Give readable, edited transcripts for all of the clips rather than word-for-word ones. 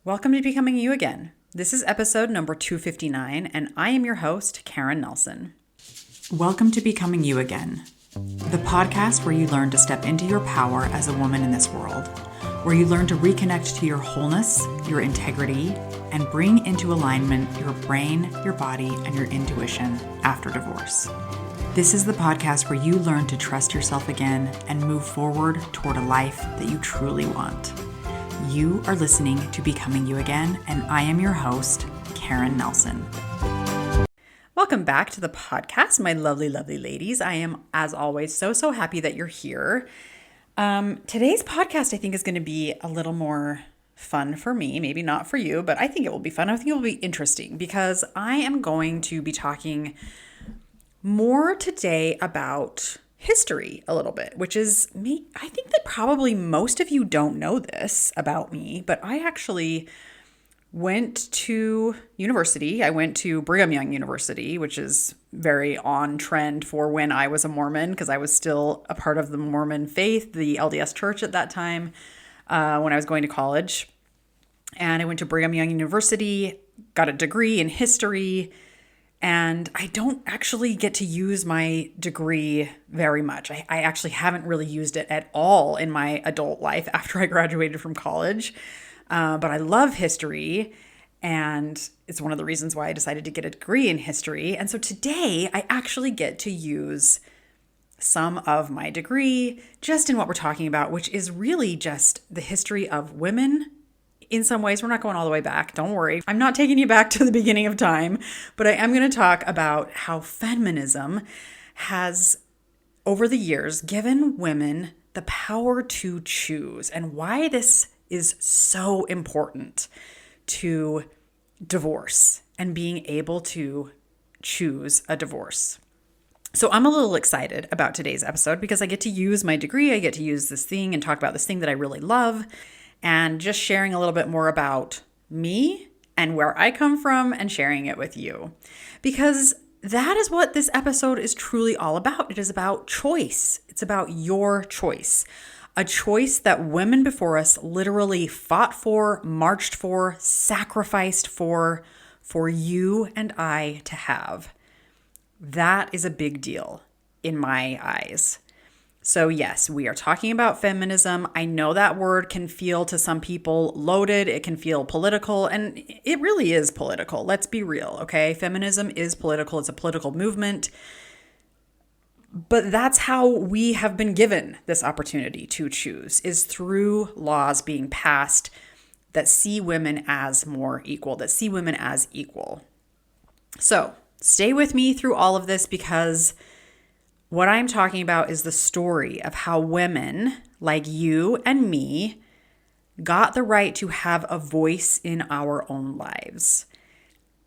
Welcome to Becoming You Again. This is episode number 259, and I am your host, Karen Nelson. Welcome to Becoming You Again, the podcast where you learn to step into your power as a woman in this world, where you learn to reconnect to your wholeness, your integrity, and bring into alignment your brain, your body, and your intuition after divorce. This is the podcast where you learn to trust yourself again and move forward toward a life that you truly want. You are listening to Becoming You Again, and I am your host, Karen Nelson. Welcome back to the podcast, my lovely, lovely ladies. I am, as always, so happy that you're here. Today's podcast, I think, is going to be a little more fun for me, maybe not for you, but I think it will be fun. I think it will be interesting because I am going to be talking more today about history a little bit, which is me. I think that probably most of you don't know this about me, but I actually went to university. I went to Brigham Young University, which is very on trend for when I was a Mormon, because I was still a part of the Mormon faith, the LDS church at that time, when I was going to college. And I went to Brigham Young University, got a degree in history, and I don't actually get to use my degree very much. I actually haven't really used it at all in my adult life after I graduated from college. But I love history, and it's one of the reasons why I decided to get a degree in history. And so today I actually get to use some of my degree just in what we're talking about, which is really just the history of women. In some ways, we're not going all the way back. Don't worry. I'm not taking you back to the beginning of time, but I am going to talk about how feminism has, over the years, given women the power to choose and why this is so important to divorce and being able to choose a divorce. So I'm a little excited about today's episode because I get to use my degree. I get to use this thing and talk about this thing that I really love, and just sharing a little bit more about me and where I come from and sharing it with you. Because that is what this episode is truly all about. It is about choice. It's about your choice. A choice that women before us literally fought for, marched for, sacrificed for you and I to have. That is a big deal in my eyes. So yes, we are talking about feminism. I know that word can feel to some people loaded. It can feel political, and it really is political. Let's be real, okay? Feminism is political. It's a political movement. But that's how we have been given this opportunity to choose, is through laws being passed that see women as more equal, that see women as equal. So stay with me through all of this, because what I'm talking about is the story of how women like you and me got the right to have a voice in our own lives.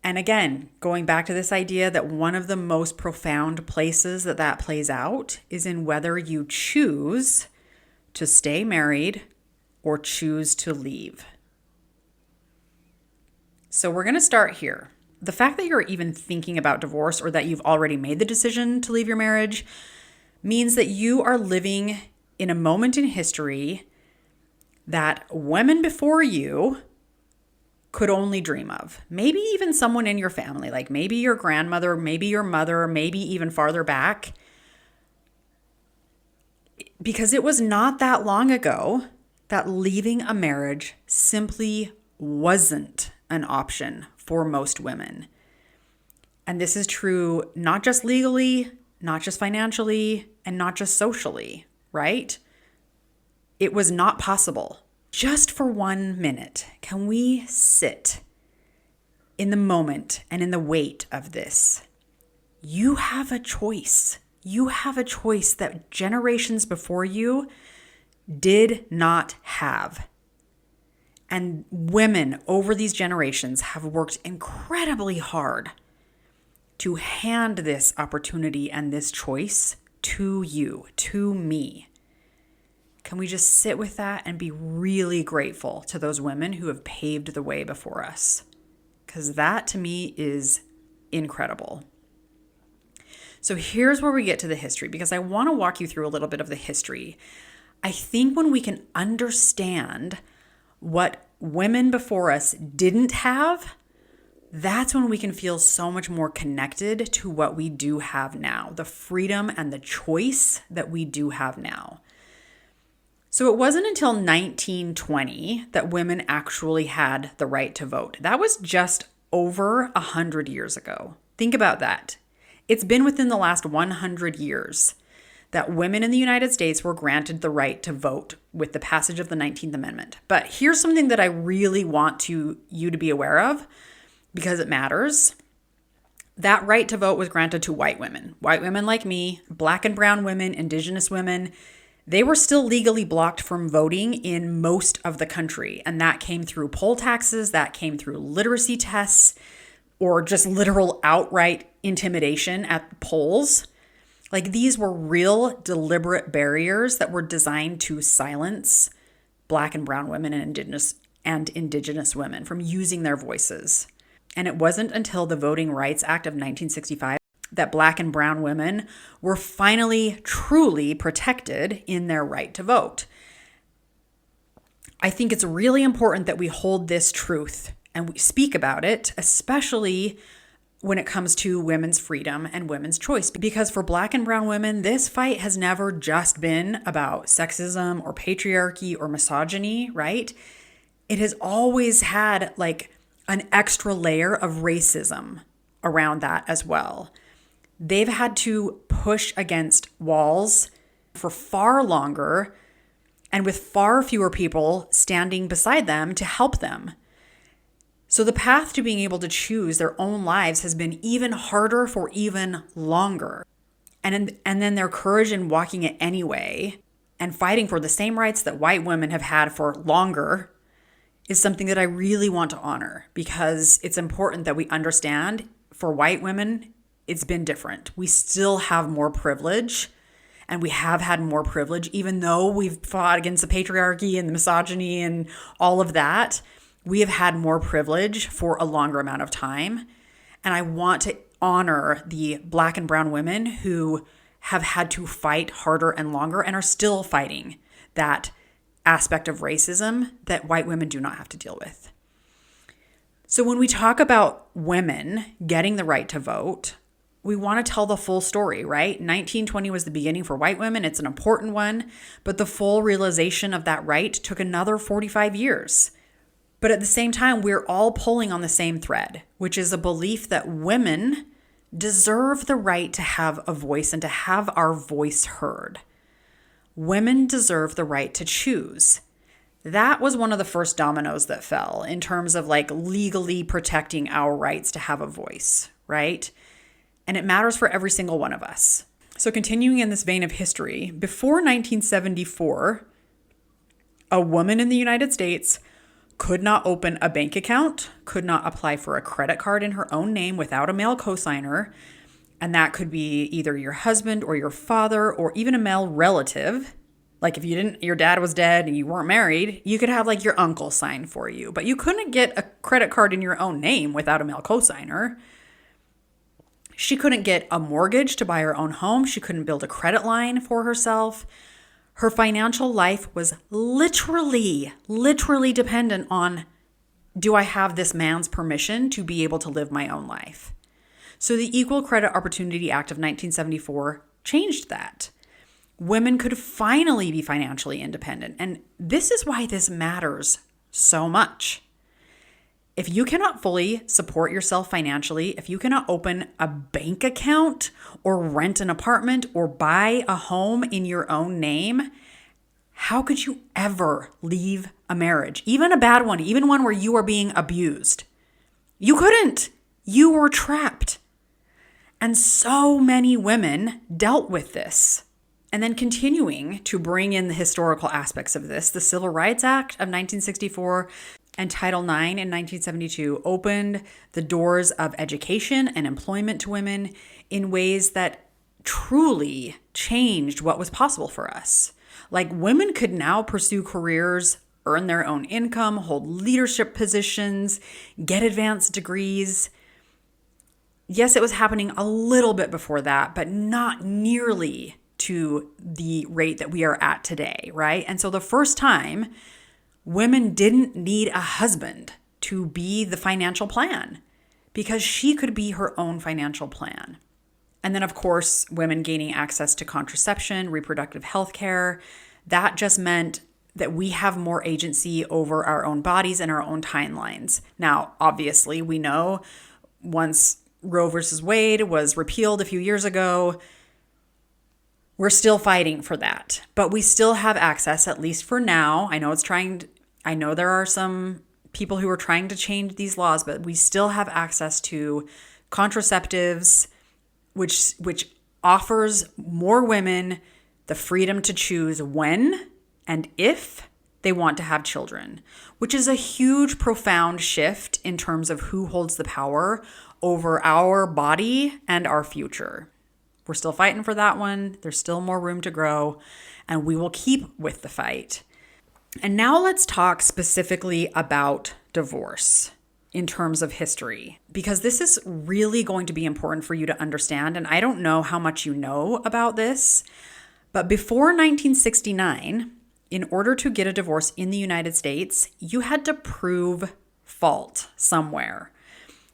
And again, going back to this idea that one of the most profound places that plays out is in whether you choose to stay married or choose to leave. So we're going to start here. The fact that you're even thinking about divorce, or that you've already made the decision to leave your marriage, means that you are living in a moment in history that women before you could only dream of. Maybe even someone in your family, like maybe your grandmother, maybe your mother, maybe even farther back. Because it was not that long ago that leaving a marriage simply wasn't an option for most women. And this is true not just legally, not just financially, and not just socially, right? It was not possible. Just for 1 minute, can we sit in the moment and in the weight of this? You have a choice. You have a choice that generations before you did not have. And women over these generations have worked incredibly hard to hand this opportunity and this choice to you, to me. Can we just sit with that and be really grateful to those women who have paved the way before us? Because that to me is incredible. So here's where we get to the history, because I want to walk you through a little bit of the history. I think when we can understand what women before us didn't have, that's when we can feel so much more connected to what we do have now, the freedom and the choice that we do have now. So it wasn't until 1920 that women actually had the right to vote. That was just over 100 years ago. Think about that. It's been within the last 100 years that women in the United States were granted the right to vote with the passage of the 19th Amendment. But here's something that I really want you to be aware of, because it matters. That right to vote was granted to white women like me, Black and brown women, Indigenous women. They were still legally blocked from voting in most of the country. And that came through poll taxes, that came through literacy tests, or just literal outright intimidation at polls. Like, these were real deliberate barriers that were designed to silence Black and brown women and Indigenous women from using their voices. And it wasn't until the Voting Rights Act of 1965 that Black and brown women were finally truly protected in their right to vote. I think it's really important that we hold this truth and we speak about it, especially when it comes to women's freedom and women's choice. Because for Black and brown women, this fight has never just been about sexism or patriarchy or misogyny, right? It has always had like an extra layer of racism around that as well. They've had to push against walls for far longer and with far fewer people standing beside them to help them. So the path to being able to choose their own lives has been even harder for even longer. And then their courage in walking it anyway and fighting for the same rights that white women have had for longer is something that I really want to honor, because it's important that we understand for white women, it's been different. We still have more privilege, and we have had more privilege, even though we've fought against the patriarchy and the misogyny and all of that. We have had more privilege for a longer amount of time. And I want to honor the Black and brown women who have had to fight harder and longer and are still fighting that aspect of racism that white women do not have to deal with. So when we talk about women getting the right to vote, we want to tell the full story, right? 1920 was the beginning for white women. It's an important one, but the full realization of that right took another 45 years. But at the same time, we're all pulling on the same thread, which is a belief that women deserve the right to have a voice and to have our voice heard. Women deserve the right to choose. That was one of the first dominoes that fell in terms of like legally protecting our rights to have a voice, right? And it matters for every single one of us. So continuing in this vein of history, before 1974, a woman in the United States could not open a bank account, could not apply for a credit card in her own name without a male cosigner. And that could be either your husband or your father or even a male relative. Like if your dad was dead and you weren't married, you could have like your uncle sign for you. But you couldn't get a credit card in your own name without a male cosigner. She couldn't get a mortgage to buy her own home. She couldn't build a credit line for herself. Her financial life was literally dependent on, do I have this man's permission to be able to live my own life? So the Equal Credit Opportunity Act of 1974 changed that. Women could finally be financially independent. And this is why this matters so much. If you cannot fully support yourself financially, if you cannot open a bank account or rent an apartment or buy a home in your own name, how could you ever leave a marriage? Even a bad one, even one where you are being abused. You couldn't. You were trapped. And so many women dealt with this. And then continuing to bring in the historical aspects of this, the Civil Rights Act of 1964 and Title IX in 1972 opened the doors of education and employment to women in ways that truly changed what was possible for us. Like, women could now pursue careers, earn their own income, hold leadership positions, get advanced degrees. Yes, it was happening a little bit before that, but not nearly to the rate that we are at today, right? And so the first time women didn't need a husband to be the financial plan because she could be her own financial plan. And then, of course, women gaining access to contraception, reproductive health care, that just meant that we have more agency over our own bodies and our own timelines. Now, obviously, we know once Roe versus Wade was repealed a few years ago, we're still fighting for that, but we still have access, at least for now. I know there are some people who are trying to change these laws, but we still have access to contraceptives, which offers more women the freedom to choose when and if they want to have children, which is a huge, profound shift in terms of who holds the power over our body and our future. We're still fighting for that one. There's still more room to grow, and we will keep with the fight. And now let's talk specifically about divorce in terms of history, because this is really going to be important for you to understand. And I don't know how much you know about this, but before 1969, in order to get a divorce in the United States, you had to prove fault somewhere.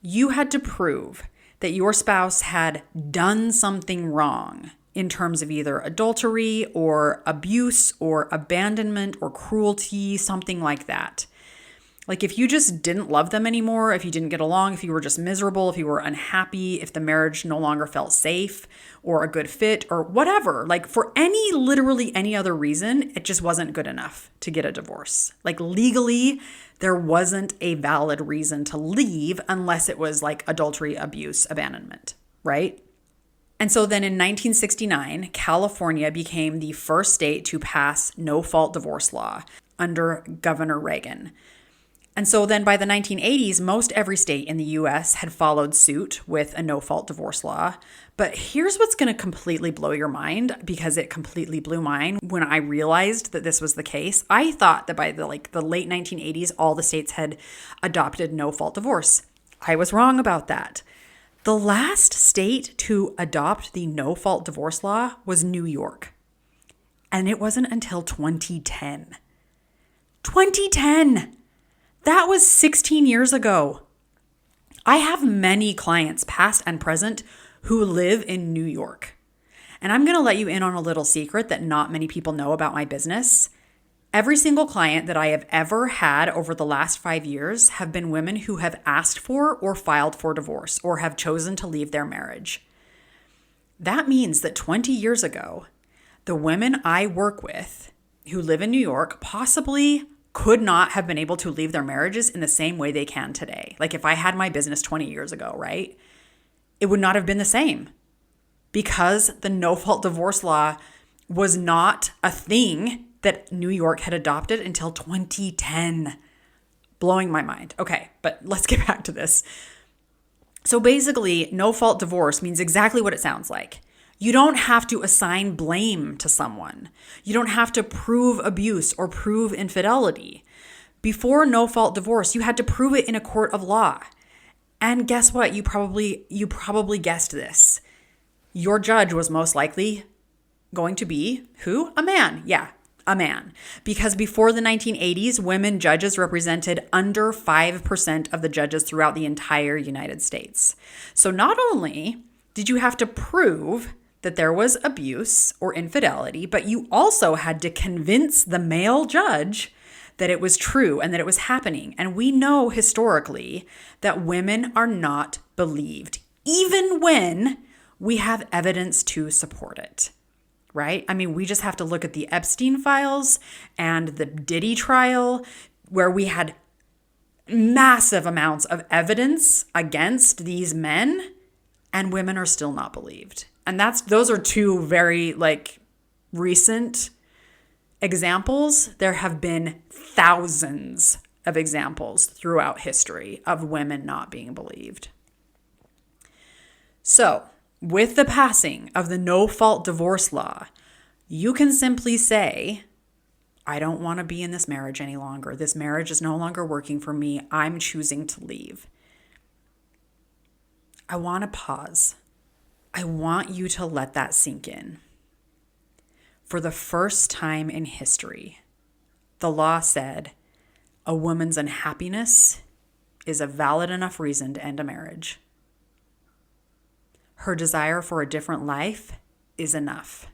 You had to prove that your spouse had done something wrong in terms of either adultery or abuse or abandonment or cruelty, something like that. Like if you just didn't love them anymore, if you didn't get along, if you were just miserable, if you were unhappy, if the marriage no longer felt safe or a good fit or whatever, like for literally any other reason, it just wasn't good enough to get a divorce. Like legally, there wasn't a valid reason to leave unless it was like adultery, abuse, abandonment, right? And so then in 1969, California became the first state to pass no-fault divorce law under Governor Reagan. And so then by the 1980s, most every state in the US had followed suit with a no-fault divorce law. But here's what's going to completely blow your mind, because it completely blew mine when I realized that this was the case. I thought that by the late 1980s, all the states had adopted no-fault divorce. I was wrong about that. The last state to adopt the no-fault divorce law was New York. And it wasn't until 2010. 2010! That was 16 years ago. I have many clients, past and present, who live in New York. And I'm going to let you in on a little secret that not many people know about my business. Every single client that I have ever had over the last 5 years have been women who have asked for or filed for divorce or have chosen to leave their marriage. That means that 20 years ago, the women I work with who live in New York possibly could not have been able to leave their marriages in the same way they can today. Like if I had my business 20 years ago, right? It would not have been the same because the no-fault divorce law was not a thing that New York had adopted until 2010. Blowing my mind. Okay, but let's get back to this. So basically, no-fault divorce means exactly what it sounds like. You don't have to assign blame to someone. You don't have to prove abuse or prove infidelity. Before no-fault divorce, you had to prove it in a court of law. And guess what? You probably guessed this. Your judge was most likely going to be who? A man. Yeah, a man. Because before the 1980s, women judges represented under 5% of the judges throughout the entire United States. So not only did you have to prove that there was abuse or infidelity, but you also had to convince the male judge that it was true and that it was happening. And we know historically that women are not believed, even when we have evidence to support it, right? I mean, we just have to look at the Epstein files and the Diddy trial, where we had massive amounts of evidence against these men, and women are still not believed. And those are two very recent examples. There have been thousands of examples throughout history of women not being believed. So, with the passing of the no-fault divorce law, you can simply say, I don't want to be in this marriage any longer. This marriage is no longer working for me. I'm choosing to leave. I want to pause. I want you to let that sink in. For the first time in history, the law said A woman's unhappiness is a valid enough reason to end a marriage. Her desire for a different life is enough.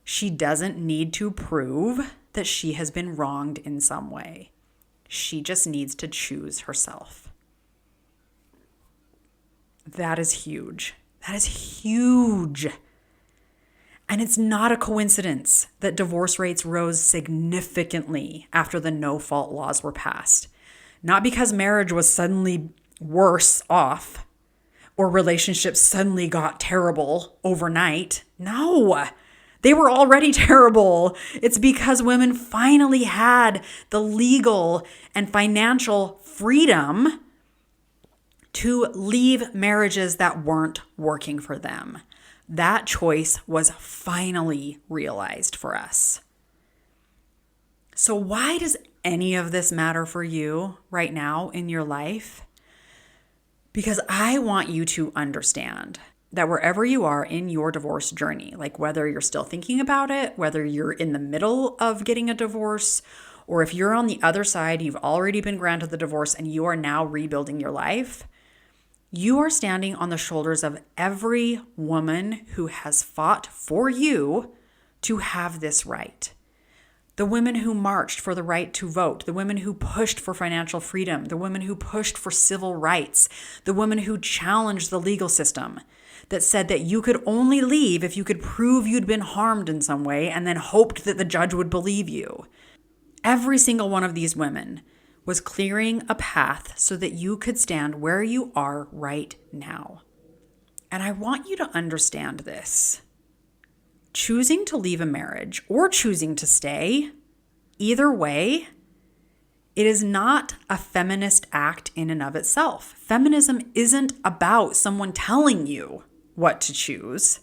She doesn't need to prove that she has been wronged in some way. She just needs to choose herself. That is huge. That is huge. And it's not a coincidence that divorce rates rose significantly after the no-fault laws were passed. Not because marriage was suddenly worse off or relationships suddenly got terrible overnight. No, they were already terrible. It's because women finally had the legal and financial freedom to leave marriages that weren't working for them. That choice was finally realized for us. So why does any of this matter for you right now in your life? Because I want you to understand that wherever you are in your divorce journey, like whether you're still thinking about it, whether you're in the middle of getting a divorce, or if you're on the other side, you've already been granted the divorce and you are now rebuilding your life, you are standing on the shoulders of every woman who has fought for you to have this right. The women who marched for the right to vote, the women who pushed for financial freedom, the women who pushed for civil rights, the women who challenged the legal system that said that you could only leave if you could prove you'd been harmed in some way and then hoped that the judge would believe you. Every single one of these women was clearing a path so that you could stand where you are right now. And I want you to understand this. Choosing to leave a marriage or choosing to stay, either way, it is not a feminist act in and of itself. Feminism isn't about someone telling you what to choose.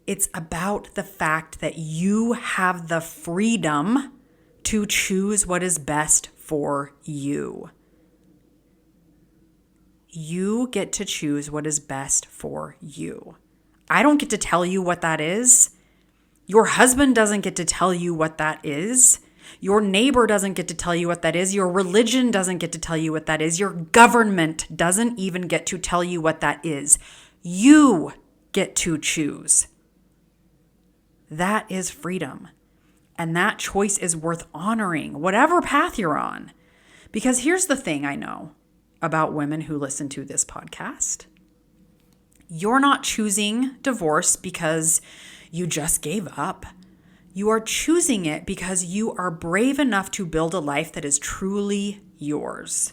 It's about the fact that you have the freedom to choose what is best for you. You get to choose what is best for you. I don't get to tell you what that is. Your husband doesn't get to tell you what that is. Your neighbor doesn't get to tell you what that is. Your religion doesn't get to tell you what that is. Your government doesn't even get to tell you what that is. You get to choose. That is freedom. And that choice is worth honoring, whatever path you're on. Because here's the thing I know about women who listen to this podcast. You're not choosing divorce because you just gave up. You are choosing it because you are brave enough to build a life that is truly yours.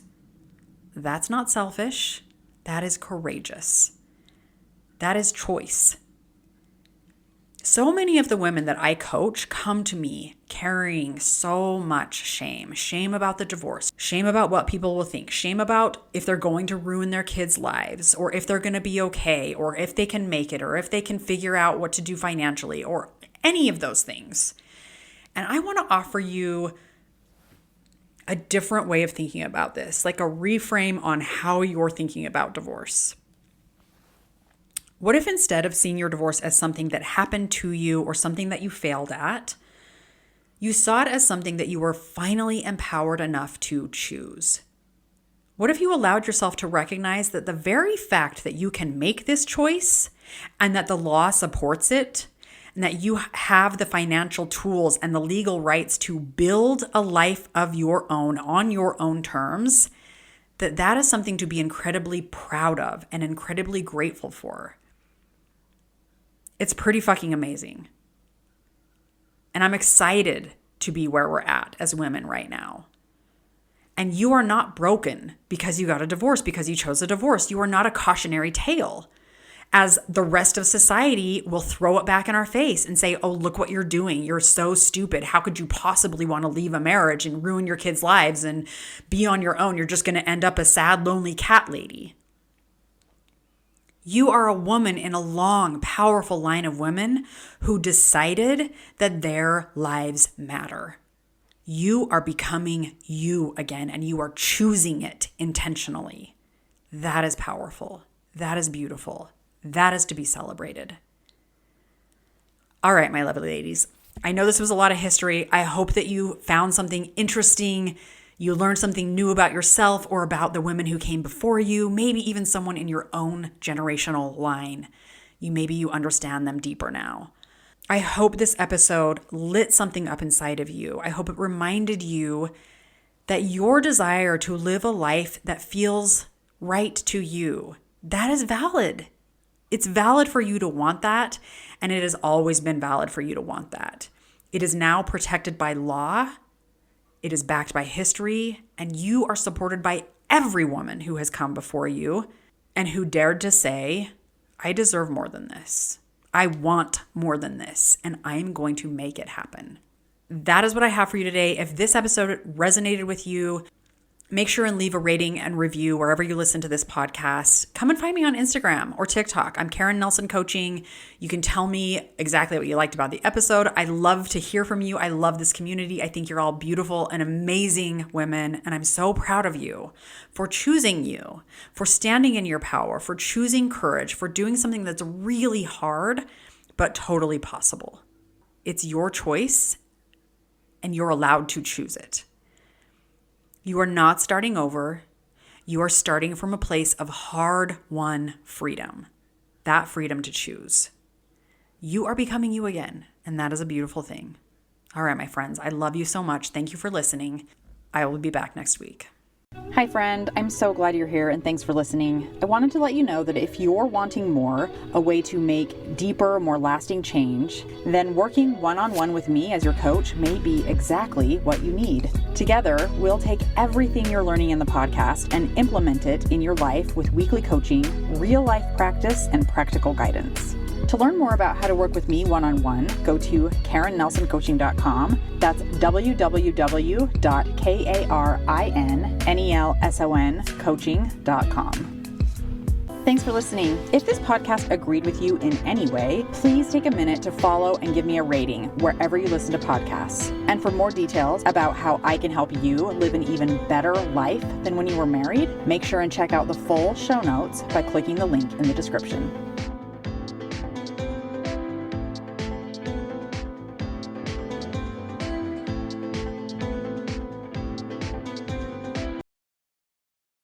That's not selfish. That is courageous. That is choice. So many of the women that I coach come to me carrying so much shame. Shame about the divorce, shame about what people will think, shame about if they're going to ruin their kids' lives, or if they're going to be okay, or if they can make it, or if they can figure out what to do financially, or any of those things. And I want to offer you a different way of thinking about this, like a reframe on how you're thinking about divorce. What if instead of seeing your divorce as something that happened to you or something that you failed at, you saw it as something that you were finally empowered enough to choose? What if you allowed yourself to recognize that the very fact that you can make this choice and that the law supports it and that you have the financial tools and the legal rights to build a life of your own on your own terms, that is something to be incredibly proud of and incredibly grateful for? It's pretty fucking amazing. And I'm excited to be where we're at as women right now. And you are not broken because you got a divorce, because you chose a divorce. You are not a cautionary tale, as the rest of society will throw it back in our face and say, oh, look what you're doing. You're so stupid. How could you possibly want to leave a marriage and ruin your kids' lives and be on your own? You're just going to end up a sad, lonely cat lady. You are a woman in a long, powerful line of women who decided that their lives matter. You are becoming you again, and you are choosing it intentionally. That is powerful. That is beautiful. That is to be celebrated. All right, my lovely ladies. I know this was a lot of history. I hope that you found something interesting, You learned something new about yourself or about the women who came before you, maybe even someone in your own generational line. Maybe you understand them deeper now. I hope this episode lit something up inside of you. I hope it reminded you that your desire to live a life that feels right to you, that is valid. It's valid for you to want that, and it has always been valid for you to want that. It is now protected by law. It is backed by history, and you are supported by every woman who has come before you and who dared to say, I deserve more than this. I want more than this, and I am going to make it happen. That is what I have for you today. If this episode resonated with you, make sure and leave a rating and review wherever you listen to this podcast. Come and find me on Instagram or TikTok. I'm Karen Nelson Coaching. You can tell me exactly what you liked about the episode. I love to hear from you. I love this community. I think you're all beautiful and amazing women, and I'm so proud of you for choosing you, for standing in your power, for choosing courage, for doing something that's really hard but totally possible. It's your choice, and you're allowed to choose it. You are not starting over. You are starting from a place of hard-won freedom, that freedom to choose. You are becoming you again, and that is a beautiful thing. All right, my friends, I love you so much. Thank you for listening. I will be back next week. Hi, friend. I'm so glad you're here, and thanks for listening. I wanted to let you know that if you're wanting more, a way to make deeper, more lasting change, then working one-on-one with me as your coach may be exactly what you need. Together, we'll take everything you're learning in the podcast and implement it in your life with weekly coaching, real-life practice, and practical guidance. To learn more about how to work with me one-on-one, go to KarenNelsonCoaching.com. That's www.KarenNelsonCoaching.com. Thanks for listening. If this podcast agreed with you in any way, please take a minute to follow and give me a rating wherever you listen to podcasts. And for more details about how I can help you live an even better life than when you were married, make sure and check out the full show notes by clicking the link in the description.